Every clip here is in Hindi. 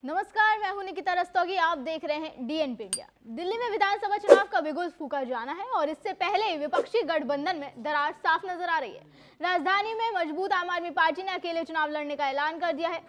नमस्कार, मैं हूं निकिता रस्तोगी। आप देख रहे हैं डीएनपी इंडिया। दिल्ली में विधानसभा चुनाव का बिगुल फूंका जाना है और इससे पहले ही विपक्षी गठबंधन में दरार साफ नजर आ रही है। राजधानी में मजबूत आम आदमी पार्टी ने अकेले चुनाव लड़ने का ऐलान कर दिया है।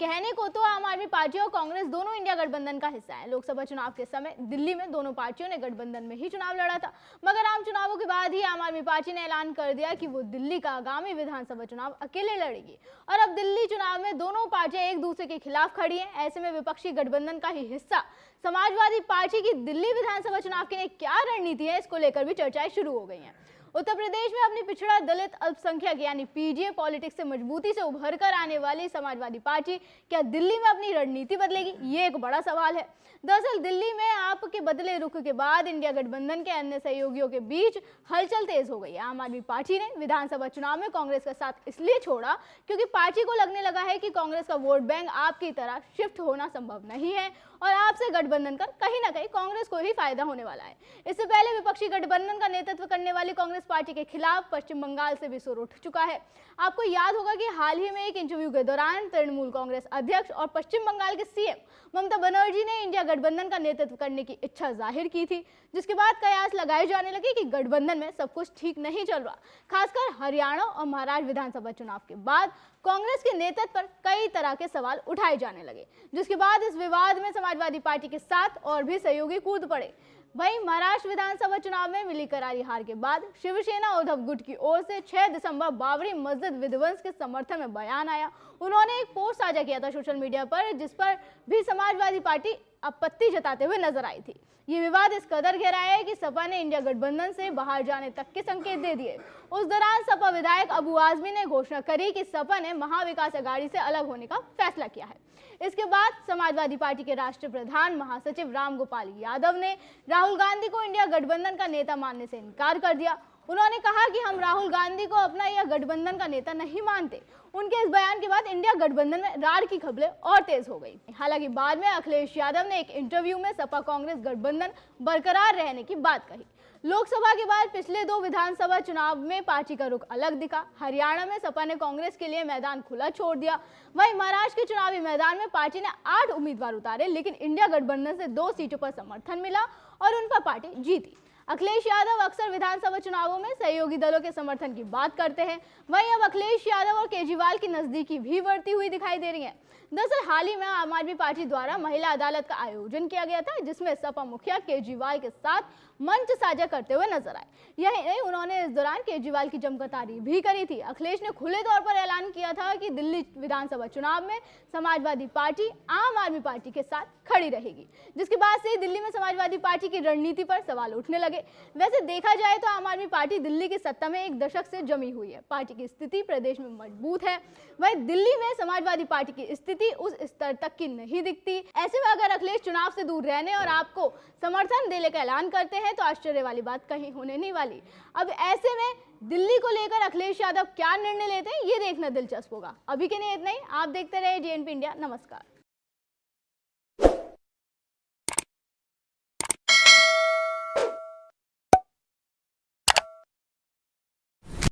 कहने को तो आम आदमी पार्टी और कांग्रेस दोनों इंडिया गठबंधन का हिस्सा है। लोकसभा चुनाव के समय दिल्ली में दोनों पार्टियों ने गठबंधन में ही चुनाव लड़ा था, मगर आम चुनावों के बाद ही आम आदमी पार्टी ने ऐलान कर दिया कि वो दिल्ली का आगामी विधानसभा चुनाव अकेले लड़ेगी। और अब दिल्ली चुनाव में दोनों पार्टियां एक दूसरे के खिलाफ खड़ी हैं। ऐसे में विपक्षी गठबंधन का ही हिस्सा समाजवादी पार्टी की दिल्ली विधानसभा चुनाव के लिए क्या रणनीति है, इसको लेकर भी चर्चाएं शुरू हो गई हैं। उत्तर प्रदेश में अपनी पिछड़ा दलित अल्पसंख्यक यानी पीडीए पॉलिटिक्स से मजबूती से उभर कर आने वाली समाजवादी पार्टी क्या दिल्ली में अपनी रणनीति बदलेगी, ये एक बड़ा सवाल है। दरअसल दिल्ली में आप के बदले रुख के बाद इंडिया गठबंधन के अन्य सहयोगियों के बीच हलचल तेज हो गई है। आम आदमी पार्टी ने विधानसभा चुनाव में कांग्रेस का साथ इसलिए छोड़ा क्योंकि पार्टी को लगने लगा है कि कांग्रेस का वोट बैंक आपकी तरह शिफ्ट होना संभव नहीं है और आपसे गठबंधन कर कहीं ना कहीं कांग्रेस को ही फायदा होने वाला है। इससे पहले विपक्षी गठबंधन का नेतृत्व करने वाली कांग्रेस पार्टी के खिलाफ पश्चिम बंगाल से भी सुर उठ चुका है। आपको याद होगा कि हाल ही में एक इंटरव्यू के दौरान तृणमूल कांग्रेस अध्यक्ष और पश्चिम बंगाल के सीएम ममता बनर्जी ने इंडिया गठबंधन का नेतृत्व करने की इच्छा जाहिर की थी, जिसके बाद कयास लगाए जाने लगे कि गठबंधन में सब कुछ ठीक नहीं चल रहा। खासकर हरियाणा और महाराष्ट्र विधानसभा चुनाव के बाद कांग्रेस के नेतृत्व पर कई तरह के सवाल उठाए जाने लगे, जिसके बाद इस विवाद में समाजवादी पार्टी के साथ और भी सहयोगी कूद पड़े। वहीं महाराष्ट्र विधानसभा चुनाव में मिली करारी हार के बाद शिवसेना उद्धव गुट की ओर से 6 दिसंबर बाबरी मस्जिद विध्वंस के समर्थन में बयान आया। उन्होंने एक पोस्ट साझा किया था सोशल मीडिया पर, जिस पर भी समाजवादी पार्टी आपत्ति जताते हुए नजर आई थी। ये विवाद इस कदर गहरा है कि सपा ने इंडिया गठबंधन से बाहर जाने तक के संकेत दे दिए। उस दौरान सपा विधायक अबू आजमी ने घोषणा करी कि सपा ने महाविकास अघाड़ी से अलग होने का फैसला किया है। इसके बाद समाजवादी पार्टी के राष्ट्रीय प्रधान महासचिव राम गोपाल यादव ने राहुल गांधी को इंडिया गठबंधन का नेता मानने से इनकार कर दिया। उन्होंने कहा कि हम राहुल गांधी को अपना या गठबंधन का नेता नहीं मानते। उनके इस बयान के बाद इंडिया गठबंधन में रार की खबरें और तेज हो गई। हालांकि बाद में अखिलेश यादव ने एक इंटरव्यू में सपा कांग्रेस गठबंधन बरकरार रहने की बात कही। लोकसभा के बाद पिछले 2 विधानसभा चुनाव में पार्टी का रुख अलग दिखा। हरियाणा में सपा ने कांग्रेस के लिए मैदान खुला छोड़ दिया। वहीं महाराष्ट्र के चुनावी मैदान में पार्टी ने 8 उम्मीदवार उतारे, लेकिन इंडिया गठबंधन से 2 सीटों पर समर्थन मिला और उन पर पार्टी जीती। अखिलेश यादव अक्सर विधानसभा चुनावों में सहयोगी दलों के समर्थन की बात करते हैं। वहीं अब अखिलेश यादव और केजरीवाल की नजदीकी भी बढ़ती हुई दिखाई दे रही है। दरअसल हाल ही में आम आदमी पार्टी द्वारा महिला अदालत का आयोजन किया गया था, जिसमें सपा मुखिया केजरीवाल के साथ मंच साझा करते हुए नजर आए। यही नहीं, उन्होंने इस दौरान केजरीवाल की जमकर तारीफ भी करी थी। अखिलेश ने खुले तौर पर ऐलान किया था कि दिल्ली विधानसभा चुनाव में समाजवादी पार्टी आम आदमी पार्टी के साथ खड़ी रहेगी, जिसके बाद से दिल्ली में समाजवादी पार्टी की रणनीति पर सवाल उठने लगे। वैसे देखा जाए तो आम आदमी पार्टी दिल्ली की सत्ता में 1 दशक से जमी हुई है। पार्टी की स्थिति प्रदेश में मजबूत है, वहीं दिल्ली में समाजवादी पार्टी की स्थिति उस स्तर तक की नहीं दिखती। ऐसे में अगर अखिलेश चुनाव से दूर रहने और आपको समर्थन देने का ऐलान करते हैं तो आश्चर्य वाली बात कहीं होने नहीं वाली। अब ऐसे में दिल्ली को लेकर अखिलेश यादव क्या निर्णय लेते हैं, ये देखना दिलचस्प होगा। अभी के लिए इतना ही। आप देखते रहे डीएनपी इंडिया। नमस्कार।